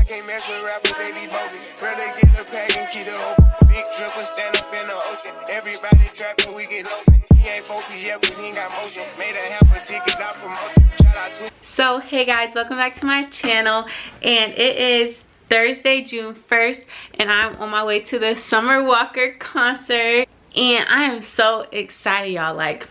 can't mess with rappers, they be bogus. Rather get the pack and keep it open. Big dripper stand up in the ocean. Everybody trapping, we get open. He ain't focused yet, but he ain't got motion. Made a half a ticket, not promotion. Shout out to. So hey guys, welcome back to my channel, and it is Thursday, June 1st, and I'm on my way to the Summer Walker concert, and I am so excited, y'all. Like,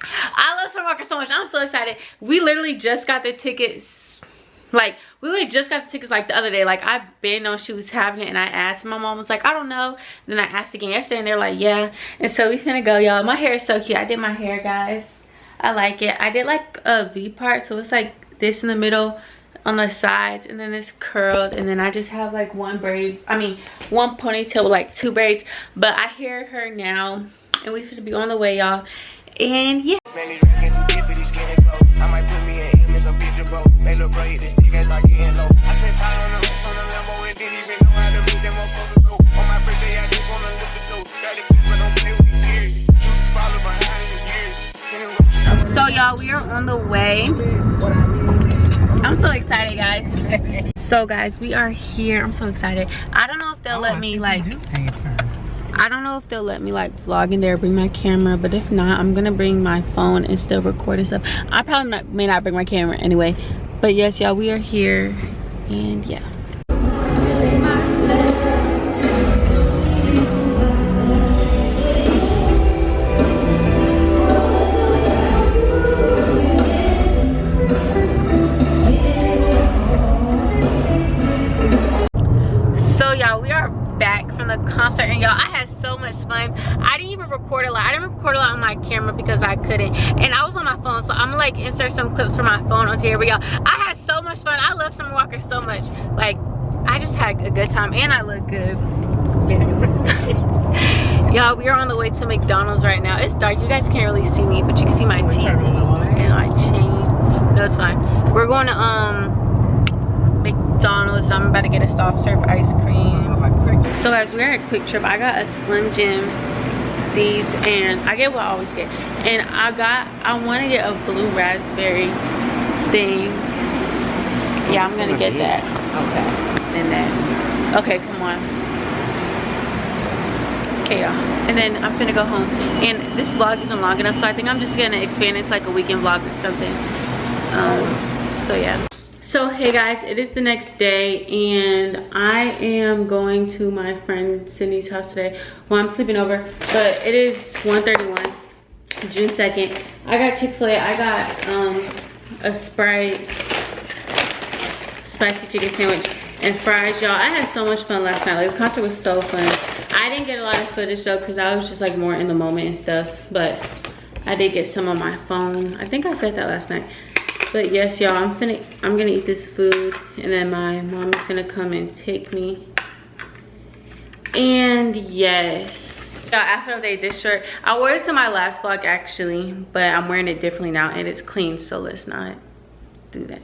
I love Summer Walker so much. I'm so excited. We literally just got the tickets. Like, we literally just got the tickets like the other day. Like, I've been known she was having it, and I asked. My mom was like, I don't know. Then I asked again yesterday, and they're like, yeah. And so we finna go, y'all. My hair is so cute. I did my hair, guys. I like it. I did like a V part, so it's like this in the middle on the sides, and then it's curled, and then I just have like one ponytail with like 2 braids. But I hear her now, and we finna be on the way, y'all. And yeah. I might put me in some picture boat. Make the braid, this nigga is like getting low. I spent time on the rest on the Lambo and didn't even know how to meet them motherfuckers go. On my birthday, I just wanna lift the dough. Got it, but don't play with me, period. You just follow behind the years. So y'all, we are on the way. I'm so excited, guys. So guys, we are here. I'm so excited. I don't know if they'll let me like vlog in there, bring my camera, but if not, I'm gonna bring my phone and still record and stuff. I probably may not bring my camera anyway, but yes, y'all, we are here, and yeah. So y'all, we are back from the concert, and y'all, I had so much fun. I didn't even record a lot. I didn't record a lot on my camera because I couldn't, and I was on my phone, so I'm gonna like insert some clips from my phone onto here. But y'all, I had so much fun. I love Summer Walker so much. Like, I just had a good time, and I look good. Y'all, we are on the way to McDonald's right now. It's dark, you guys can't really see me, but you can see my teeth and my chain. No, it's fine. We're going to McDonald's. I'm about to get a soft serve ice cream. So guys, we're at Quick Trip. I got a Slim Jim, these, and I get what I always get. And I want to get a blue raspberry thing. Yeah, I'm gonna get that. Okay. And then, okay, come on. Okay, y'all. And then I'm gonna go home. And this vlog isn't long enough, so I think I'm just gonna expand it to like a weekend vlog or something. So yeah. So hey guys, it is the next day, and I am going to my friend Sydney's house today. Well, I'm sleeping over, but it is 1:31, June 2nd. I got Chick-fil-A. I got a Sprite spicy chicken sandwich and fries. Y'all, I had so much fun last night. Like, the concert was so fun. I didn't get a lot of footage though, because I was just like more in the moment and stuff, but I did get some on my phone. I think I said that last night. But yes, y'all, I'm gonna eat this food, and then my mom is gonna come and take me. And yes, y'all, after this shirt, I wore it to my last vlog actually, but I'm wearing it differently now, and it's clean, so let's not do that.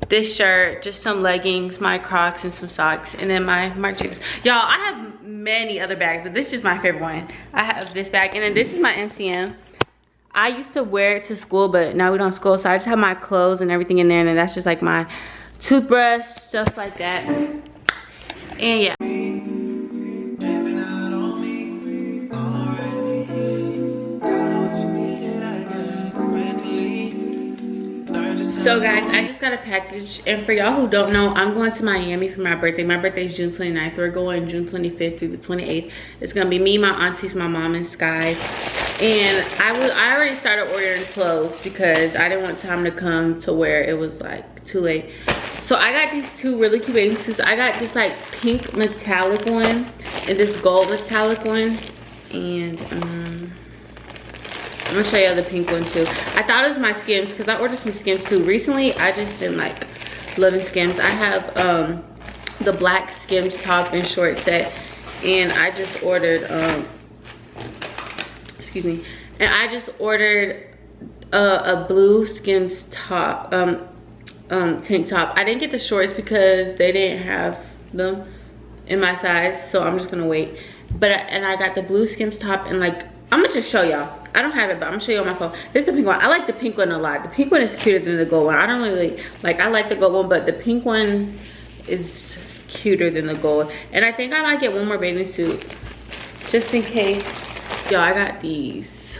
This shirt, just some leggings, my Crocs, and some socks, and then my Marc Jacobs. Y'all, I have many other bags, but this is my favorite one. I have this bag, and then this is my MCM. I used to wear it to school, but now we don't school, so I just have my clothes and everything in there, and then that's just like my toothbrush, stuff like that. And yeah. So guys, I just got a package, and for y'all who don't know, I'm going to Miami for my birthday. My birthday is June 29th. We're going June 25th through the 28th. It's gonna be me, my aunties, my mom, and Sky. And I already started ordering clothes because I didn't want time to come to where it was like too late. So I got these 2 really cute bathing suits. I got this like pink metallic one and this gold metallic one, and I'm gonna show you the pink one too. I thought it was my Skims because I ordered some Skims too. Recently, I just been like loving Skims. I have the black Skims top and short set, and I just ordered excuse me, and I just ordered a blue Skims top, tank top. I didn't get the shorts because they didn't have them in my size, so I'm just gonna wait. But and I got the blue Skims top, and like, I'm gonna just show y'all. I don't have it, but I'm gonna show you on my phone. This is the pink one. I like the pink one a lot. The pink one is cuter than the gold one. I don't really like, I like the gold one, but the pink one is cuter than the gold. And I think I might get one more bathing suit just in case. Yo, I got these.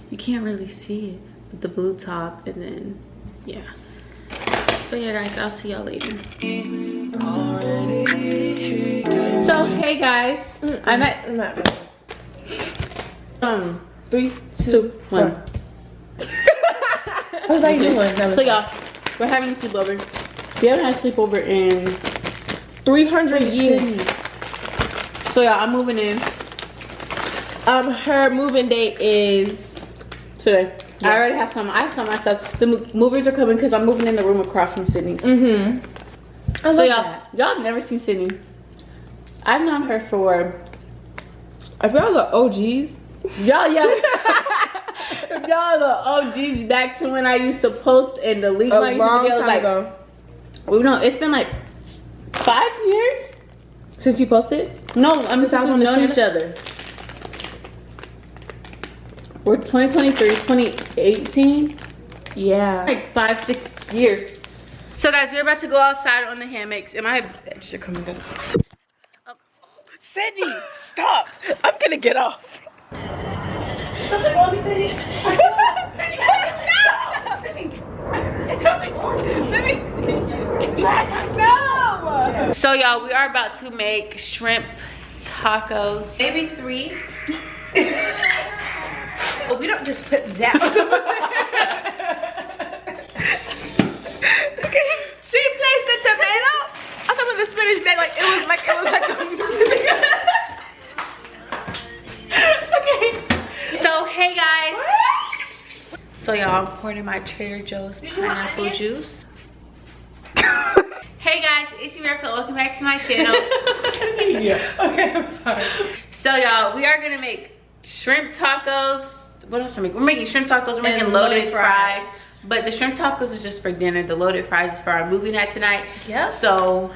You can't really see it with the blue top, and then yeah. But yeah guys, I'll see y'all later. So hey guys, I'm at 3, 2, 1. What are you doing? So y'all, we're having a sleepover. We haven't had a sleepover in 300 years. So y'all, I'm moving in Her moving date is today. Yeah. I already have some. I have some of my stuff. The movers are coming because I'm moving in the room across from Sydney's. So y'all have never seen Sydney. I've known her for. If y'all the OGs, Y'all, if y'all the OGs back to when I used to post and delete my long videos, time like, ago. well, no, it's been like 5 years Since you posted? No, I mean, Since I was we've on the known each other. We're 2023, 2018. Yeah. Like 5, 6 years. So guys, we're about to go outside on the hammocks. And my bitch are coming down. Sydney, stop! I'm gonna get off. Something wrong with Sydney. Sydney, stop! Sydney. It's something wrong. Let me see. No! So y'all, we are about to make shrimp tacos. Maybe 3. But we don't just put that. Okay. She placed the tomato on top of the spinach bag like it was like Okay. So hey guys. So y'all, I'm pouring in my Trader Joe's pineapple juice. Hey guys, it's Miracle. Welcome back to my channel. Yeah. Okay, I'm sorry. So y'all, we are gonna make shrimp tacos. What else are we making? We're making shrimp tacos. We're making loaded fries. But the shrimp tacos is just for dinner. The loaded fries is for our movie night tonight. Yep. So.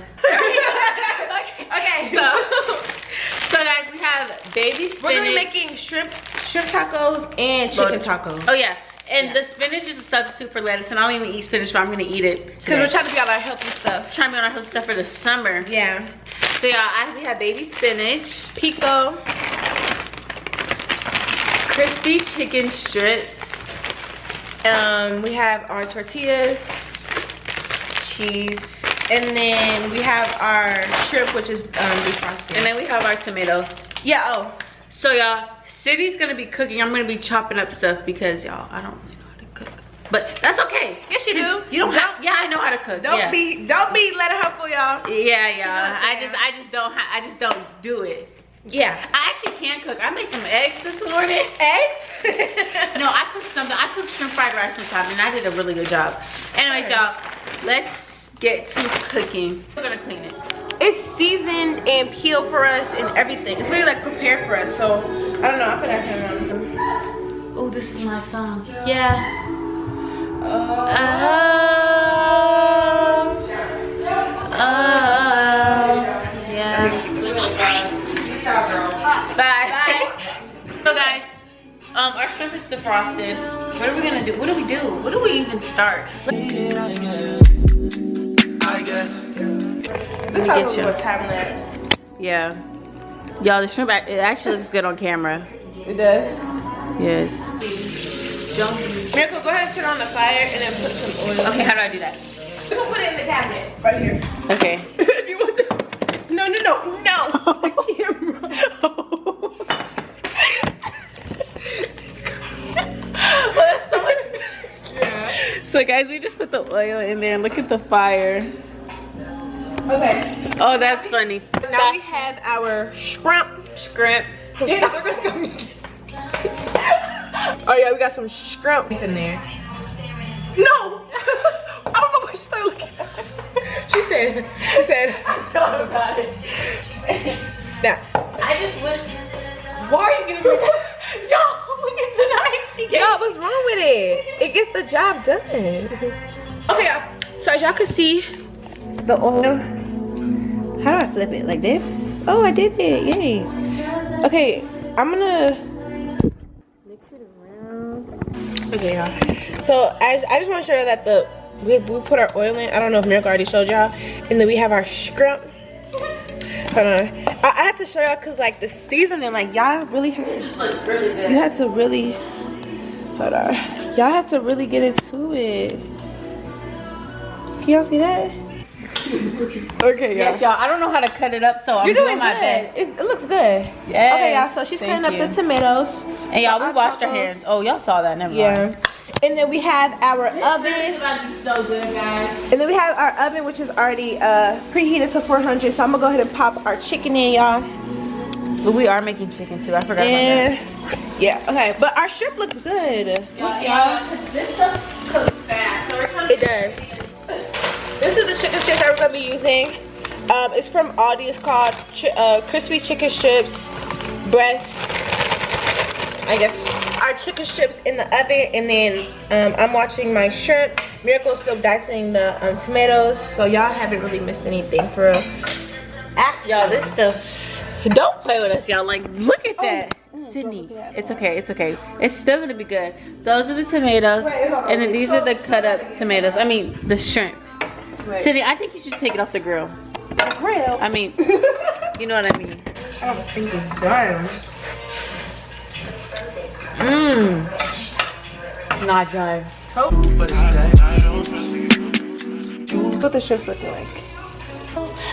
Okay. So guys, we have baby spinach. We're gonna be making shrimp tacos and chicken tacos. Oh yeah. And the spinach is a substitute for lettuce, and I don't even eat spinach, but I'm gonna eat it Because today. we're trying to be on our healthy stuff. Trying to be on our healthy stuff for the summer. Yeah. So y'all, we have baby spinach, Pico. crispy chicken strips, We have our tortillas, cheese, and then we have our shrimp, which is defrosted. and then we have our tomatoes. Yeah. Oh. So y'all, Sydney's gonna be cooking. I'm gonna be chopping up stuff because y'all, I don't really know how to cook. But that's okay. Yes, you do. You don't have. Yeah, I know how to cook. Don't be letting her fool y'all. Yeah, y'all. I just don't do it. Yeah. I actually can cook. I made some eggs this morning. Eggs? No, I cooked something. I cooked shrimp fried rice one time, and I did a really good job. Anyways, y'all, let's get to cooking. We're gonna clean it. It's seasoned and peeled for us and everything. It's really like prepared for us. So I don't know. I put that on. Oh, this is my song. Yeah. Yeah. Bye. So guys, our shrimp is defrosted. What are we gonna do? What do we do? What do we even start? This me get you. what time lapse. Yeah. Y'all, the shrimp, it actually looks good on camera. It does. Yes. Miracle, go ahead and turn on the fire and then put some oil. Okay, how do I do that? You can put it in the cabinet right here. Okay. If you want to. No. The camera. Well, that's so much better. Yeah. So guys, we just put the oil in there and look at the fire. Okay. Oh, that's funny. Now we have our shrimp. Shrimp. Oh yeah, we got some shrimp in there. No! I don't know what she started looking at. She said, I thought about it. now. I just wish. Why are you giving me that? Yo, look at the knife she gave. No, what's wrong with it? It gets the job done. Okay, y'all. So as y'all can see, the oil. How do I flip it? Like this? Oh, I did it. Yay. Okay, I'm gonna mix it around. Okay, y'all. So I just want to show you that the we put our oil in. I don't know if Miracle already showed y'all. And then we have our shrimp. Hold on. I had to show y'all because like the seasoning, like y'all really had to. This looks really good. You had to really. Hold on. Y'all had to really get into it. Can y'all see that? Okay, y'all. Yes, y'all. I don't know how to cut it up, so I'm You're doing my good. best. It looks good. Yes, Okay, y'all. So she's thank cutting up you. the tomatoes. And y'all, we Our washed our tacos. hands. Oh, y'all saw that. Never mind. Yeah. And then we have our It's oven. about to be so good, guys. And then we have our oven, which is already preheated to 400. So I'm gonna go ahead and pop our chicken in, y'all. But we are making chicken too. I forgot And about that. yeah, okay. But our shrimp looks good. Y'all, this stuff cooks fast. So we're trying to It does. This is the chicken strips that we're gonna be using. It's from Aldi. It's called crispy chicken strips, breast. I guess our chicken strips in the oven, and then I'm watching my shrimp. Miracle's still dicing the tomatoes, so y'all haven't really missed anything for real. Y'all, this stuff. Don't play with us, y'all. Like, look at that. Sydney, it's okay, it's okay. It's still gonna be good. Those are the tomatoes, and then these are the cut up tomatoes. I mean, the shrimp. Sydney, I think you should take it off the grill. The grill. I mean, you know what I mean. I don't think it's done. Mmm. Not done. That's what the strips looking like.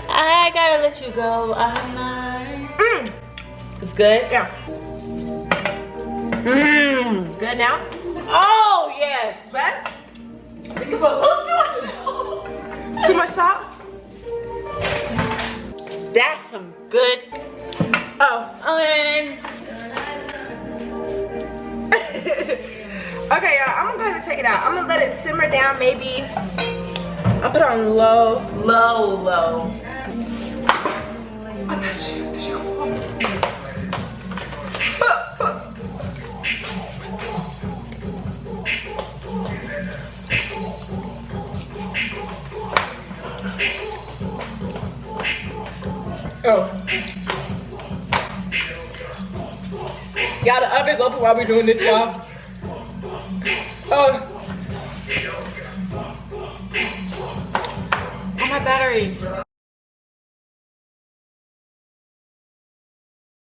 I gotta let you go. I'm not. It's good? Yeah. Mmm. Good now? Oh, yeah. Best? Too much. Too much salt? That's some good. Oh. Okay, Okay, y'all, I'm gonna go ahead and take it out. I'm gonna let it simmer down maybe. I'll put it on low. low. What the shit? Oh. Y'all, the oven's open while we're doing this, y'all. Oh.